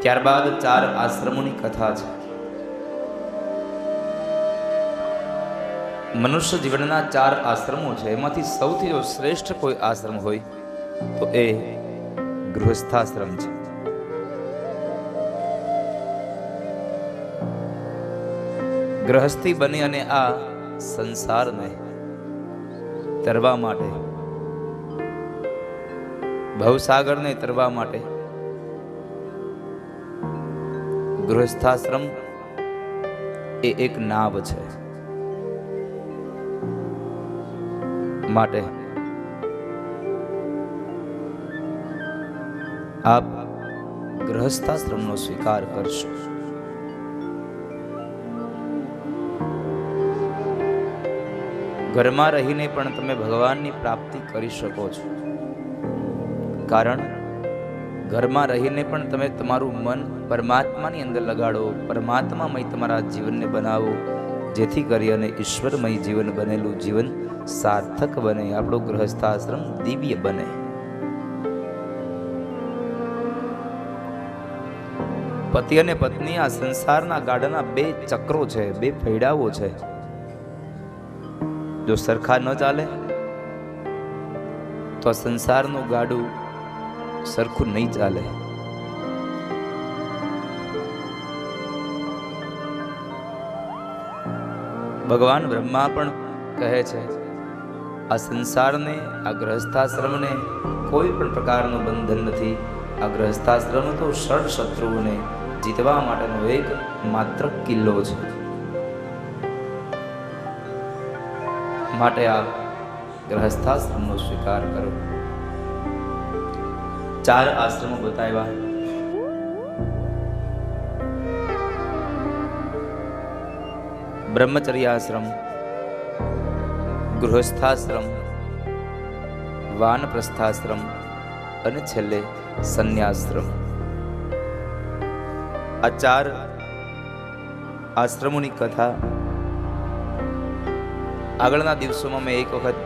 ત્યારબાદ 4 આશ્રમોની કથા છે. મનુષ્ય જીવનના 4 આશ્રમો છે. એમાંથી સૌથી જો શ્રેષ્ઠ કોઈ આશ્રમ હોય તો એ ગૃહસ્થાશ્રમ છે. ગૃહસ્થી બની અને આ સંસારને તરવા માટે, ભવસાગરને તરવા માટે ગૃહસ્થાશ્રમ એ એક નાવ છે. માટે આપ ગૃહસ્થાશ્રમનો સ્વીકાર કરશો. ઘરમાં રહીને પણ તમે ભગવાનની પ્રાપ્તિ કરી શકો છો. કારણ ઘરમાં રહીને પણ તમે તમારું મન પરમાત્માની અંદર લગાડો, પરમાત્મામય તમારા જીવનને બનાવો, જેથી કરી અને ઈશ્વરમય જીવન બનેલું જીવન સાર્થક બને, આપણો ગૃહસ્થાશ્રમ દિવ્ય બને. પતિ અને પત્ની આ સંસારના ગાડાના 2 ચક્રો છે, 2 પૈડાઓ છે. જો સરખા ન ચાલે તો આ સંસારનું ગાડું સરખું નહીં ચાલે. ભગવાન બ્રહ્મા પણ કહે છે આ સંસારને, આ ગૃહસ્થાશ્રમને કોઈ પણ પ્રકારનું બંધન નથી. આ ગૃહસ્થાશ્રમ તો ષડ શત્રુઓને જીતવા માટેનો એક માત્ર કિલ્લો છે. માટે આ ગૃહસ્થાશ્રમનો સ્વીકાર કરો. 4 આશ્રમો બતાવ્યા. બ્રહ્મચર્યાશ્રમ, ગૃહસ્થાશ્રમ, વાનપ્રસ્થાશ્રમ અને છેલ્લે સંન્યાશ્રમ. આ 4 આશ્રમોની કથા આગળના દિવસોમાં મેં એક વખત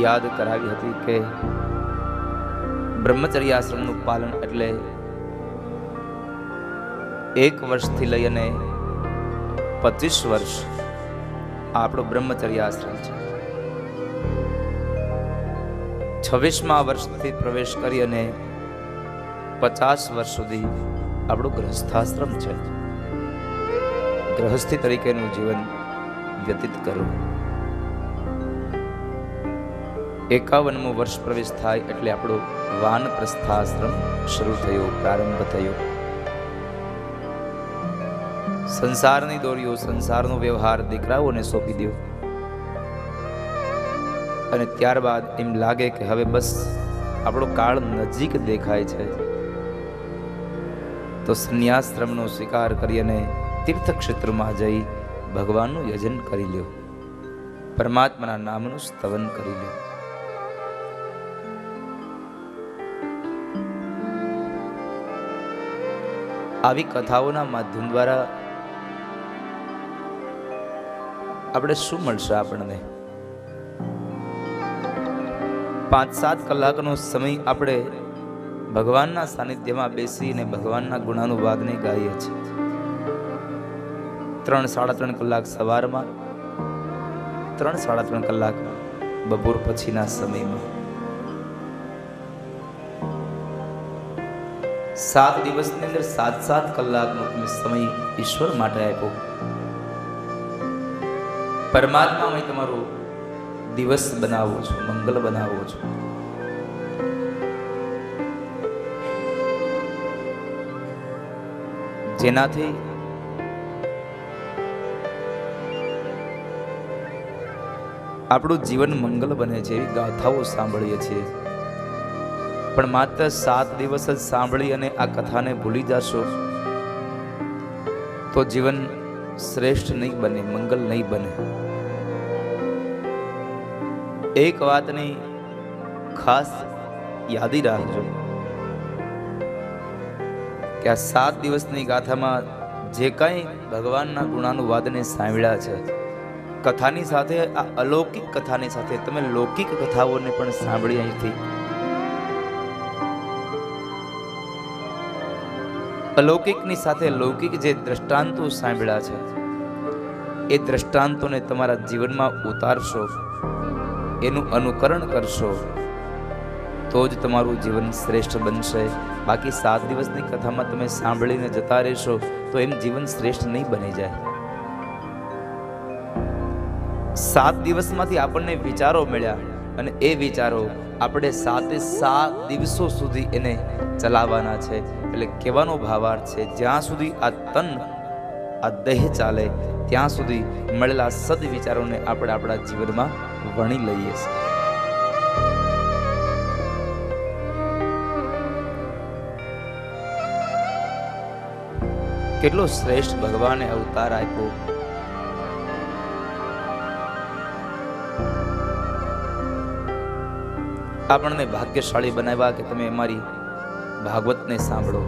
યાદ કરાવી હતી કે બ્રહ્મચર્યાશ્રમનું પાલન એટલે 1 વર્ષથી લઈ અને 25 વર્ષ આપણો બ્રહ્મચર્યાશ્રમ છે. 26મા વર્ષથી પ્રવેશ કરી અને 50 વર્ષ સુધી આપણું ગૃહસ્થાશ્રમ છે. ગૃહસ્થી તરીકેનું જીવન વ્યતીત કરો. 51મું વર્ષ પ્રવેશ થાય એટલે આપણો વાનપ્રસ્થાશ્રમ શરૂ થયો, પ્રારંભ થયો. સંસારની દોરીઓ, સંસારનો વ્યવહાર દીકરાઓને સોંપી દો અને ત્યારબાદ એમ લાગે કે હવે બસ આપણો કાળ નજીક દેખાય છે તો સંન્યાશ્રમનો સ્વીકાર કરી અને તીર્થક્ષેત્રમાં જઈ ભગવાનનું યજન કરી લ્યો, પરમાત્માના નામનું સ્તવન કરી લ્યો. આવી કથાઓના માધ્યમ દ્વારા આપણે શું મળશે? આપણને 5-7 કલાકનો સમય આપણે ભગવાનના સાનિધ્યમાં બેસીને ભગવાનના ગુણાનુવાદને ગાઈએ છીએ. 3-3.5 કલાક સવારમાં, 3-3.5 કલાક બપોર પછીના સમયમાં. 7 દિવસની અંદર 7-7 કલાકનો તમે સમય ઈશ્વર માટે આપ્યો. પરમાત્મામય તમારો દિવસ બનાવો છો, મંગલ બનાવો છો. જેનાથી આપણું જીવન મંગલ બને છે એવી ગાથાઓ સાંભળીએ છીએ. પણ માત્ર 7 દિવસ જ સાંભળી અને આ કથાને ભૂલી જશો તો જીવન શ્રેષ્ઠ નહીં બને, મંગલ નહીં બને. એક વાતની ખાસ યાદી રાખજો કે આ 7 દિવસની ગાથામાં જે કંઈ ભગવાનના ગુણાનુવાદને સાંભળ્યા છે, કથાની સાથે આ અલૌકિક કથાની સાથે તમે લૌકિક કથાઓને પણ સાંભળી અહીંથી અલૌકિકની સાથે લૌકિક જે દ્રષ્ટાંતો સાંભળ્યા છે એ દ્રષ્ટાંતોને તમારા જીવનમાં ઉતારશો, એનું અનુકરણ કરશો, તો જ તમારું જીવન શ્રેષ્ઠ બનશે. બાકી 7 દિવસની કથામાં તમે સાંભળીને જતા રહેશો તો એમ જીવન શ્રેષ્ઠ નહીં બની જાય. 7 દિવસમાંથી આપણને વિચારો મળ્યા અને એ વિચારો આપણે 7 દિવસો સુધી એને ચલાવવાના છે. એટલે કહેવાનો ભાવાર્થ છે, જ્યાં સુધી આ તન આ દેહ ચાલે ત્યાં સુધી મળેલા સદવિચારોને આપણે આપણા જીવનમાં વણી લઈએ છીએ. કેટલો શ્રેષ્ઠ ભગવાને અવતાર આપ્યો. આપણને ભાગ્યશાળી બનાવ્યા કે તમે અમારી ભાગવતને સાંભળો.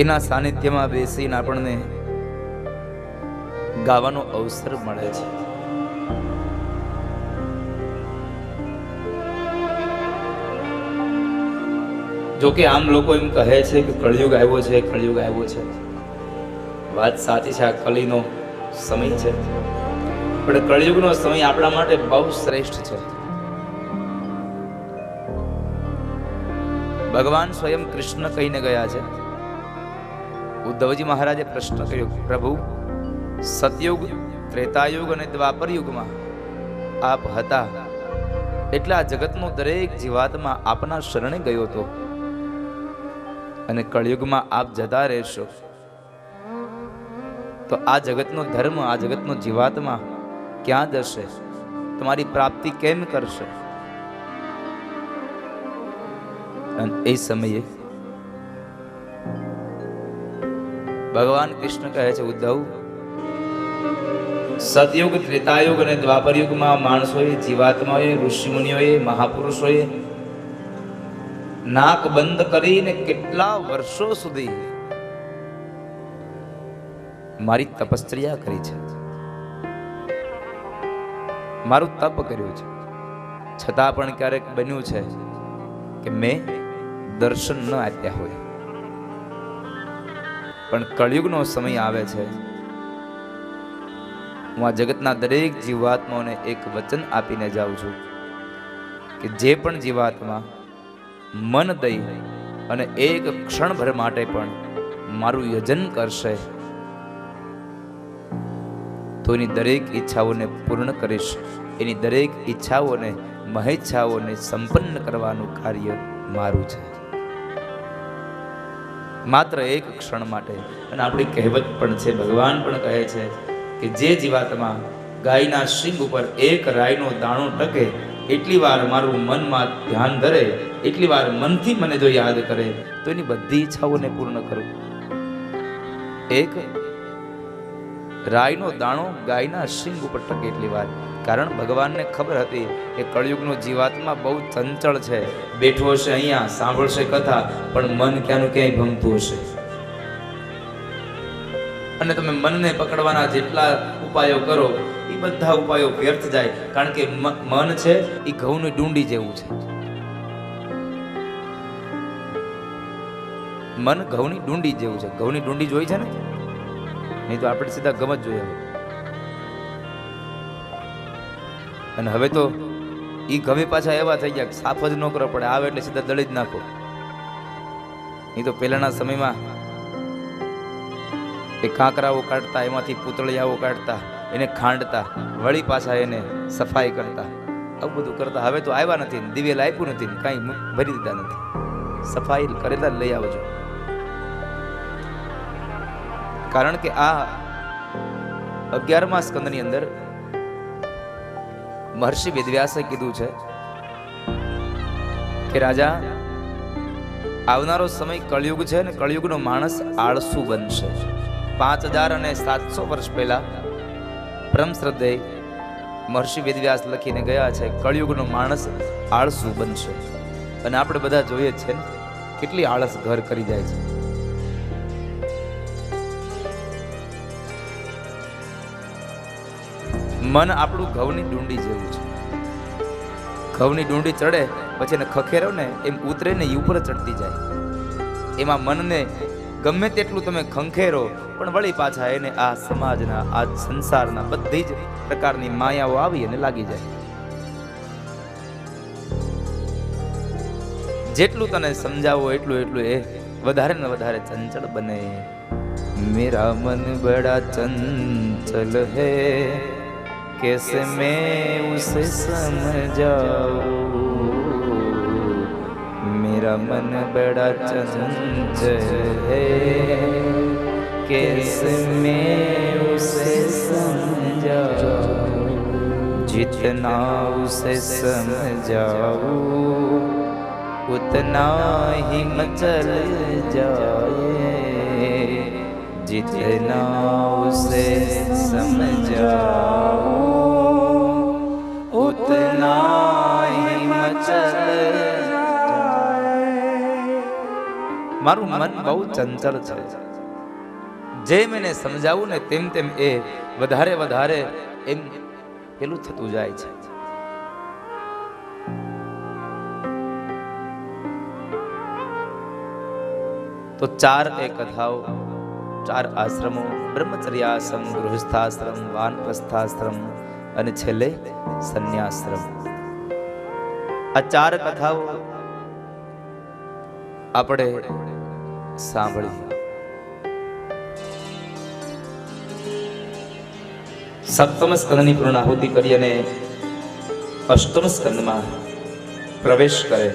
એના સાનિધ્યમાં બેસીને આપણને ગાવાનો અવસર મળે છે. જો કે આમ લોકો એમ કહે છે કે કળયુગ આવ્યો છે, કળયુગ આવ્યો છે. વાત સાચી છે, આ કલીનો સમય છે, પણ કળયુગનો સમય આપણા માટે બહુ શ્રેષ્ઠ છે. ભગવાન સ્વયં કૃષ્ણ કહીને ગયા છે. ઉદ્ધવજી મહારાજે પ્રશ્ન કર્યો, પ્રભુ સતયુગ, ત્રેતાયુગ અને દ્વાપર યુગમાં આપ હતા એટલે આ જગતનો દરેક જીવાત્મા આપના શરણે ગયો હતો, અને કળયુગમાં આપ જતા રહેશો તો આ જગતનો ધર્મ, આ જગતનો જીવાત્મા ક્યાં જશે? તમારી પ્રાપ્તિ કેમ કરશે? અને એ સમયે ભગવાન કૃષ્ણ કહે છે, ઉદ્ધવ, સતયુગ, ત્રેતાયુગ અને દ્વાપર યુગમાં માણસોએ, જીવાત્માઓએ, ઋષિમુનિઓએ, મહાપુરુષોએ નાક બંધ કરીને કેટલા વર્ષો સુધી મારી તપશ્ચર્યા કરી છે, મારું તપ કર્યું છે. છતાં પણ ક્યારેક બન્યું છે કે મેં દર્શન ન આપ્યા હોય. પણ કળયુગનો સમય આવે છે, હું આ જગતના દરેક જીવાત્માઓને એક વચન આપીને જાઉં છું કે જે પણ જીવાત્મા મન દઈ અને એક ક્ષણભર માટે પણ મારું યજન કરશે તો એની દરેક ઈચ્છાઓને પૂર્ણ કરીશ. એની દરેક ઈચ્છાઓને, મહેચ્છાઓને સંપન્ન કરવાનું કાર્ય મારું છે, માત્ર એક ક્ષણ માટે. અને આપણી કહેવત પણ છે, ભગવાન પણ કહે છે કે જે જીવાત્મા ગાયના શીંગ ઉપર એક રાઈનો દાણો ટકે એટલી વાર મારું મનમાં ધ્યાન ધરે, એટલી વાર મનથી મને જો યાદ કરે તો એની બધી ઈચ્છાઓને પૂર્ણ કરું. એક રાઈનો દાણો ગાયના શીંગ ઉપર ટકે એટલી વાર. કારણ ભગવાનને ખબર હતી કે કળયુગનો જીવાત્મા બહુ ચંચળ છે, બેઠો હશે અહીંયા, સાંભળશે કથા, પણ મન ક્યાંનું ક્યાંય ભમતું હશે. અને તમે મનને પકડવાના જેટલા ઉપાયો કરો એ બધા ઉપાયો વ્યર્થ જાય. કારણ કે મન છે એ ઘઉંની ડુંડી જેવું છે. મન ઘઉંની ડુંડી જેવું છે. ઘઉંની ડુંડી જોઈ છે ને? નહીં તો આપણે સીધા ગમ જ જોઈએ. અને હવે તો ઈ ગમે પાછા એવા થઈ ગયા, સાફ જ ન કરવો પડે, આવે એટલે સીધા દળી જ નાખો. નહીં તો પહેલાના સમયમાં એ કાંકરાઓ કાઢતા, એમાંથી પૂતળિયાઓ કાઢતા, એને ખાંડતા, વળી પાછા એને સફાઈ કરતા, આવું બધું કરતા. હવે તો આવ્યા નથી, દિવેલ આપ્યું નથી, કાંઈ ભરી દીધા નથી. સફાઈ કરેલા લઈ આવજો. કારણ કે આ 11મા સ્કંદની અંદર મહર્ષિ વેદવ્યાસે કીધું છે કે રાજા, આવનારો સમય કળયુગ છે ને કળયુગનો માણસ આળસુ બનશે. 5700 વર્ષ પહેલા પરમ શ્રદ્ધેય મહર્ષિ વેદવ્યાસ લખીને ગયા છે, કળયુગનો માણસ આળસુ બનશે. અને આપણે બધા જોઈએ છે ને કેટલી આળસ ઘર કરી જાય છે. મન આપણું ઘઉંની ડુંડી જેવું છે. ઘઉંની ડુંડી ચડે પછી એને ખખેરો ને એમ ઉતરે ને એ ઉપર ચડતી જાય. એમાં મનને ગમે તેટલું તમે ખંખેરો પણ વળી પાછા એને આ સમાજના આ સંસારના બધી જ પ્રકારની માયાઓ આવી અને લાગી જાય. જેટલું તને સમજાવો એટલું એટલું એ વધારે ને વધારે ચંચળ બને. મેરા મન બડા ચંચલ હૈ, कैसे मैं उसे समझाऊं. मेरा मन बड़ा चंचल है, कैसे मैं उसे समझाऊं. जितना उसे समझाऊं उतना ही मचल जाए. जितना उसे समझाऊं उतना ही मचल जाए. મારું મન બહુ ચંચળ છે. જેમ એને સમજાવું ને તેમ તેમ એ વધારે વધારે એમ પેલું થતું જાય છે. તો ચાર એ કથાઓ, ચાર આશ્રમો, બ્રહ્મચર્યાશ્રમ, ગૃહસ્થાશ્રમ, વાનપ્રસ્થાશ્રમ અને છેલ્લે સંન્યાશ્રમ. આ ચાર કથાઓ આપણે સાંભળી. સપ્તમ સ્કંદની પૂર્ણાહુતિ કરી અને અષ્ટમ સ્કંદમાં પ્રવેશ કરે.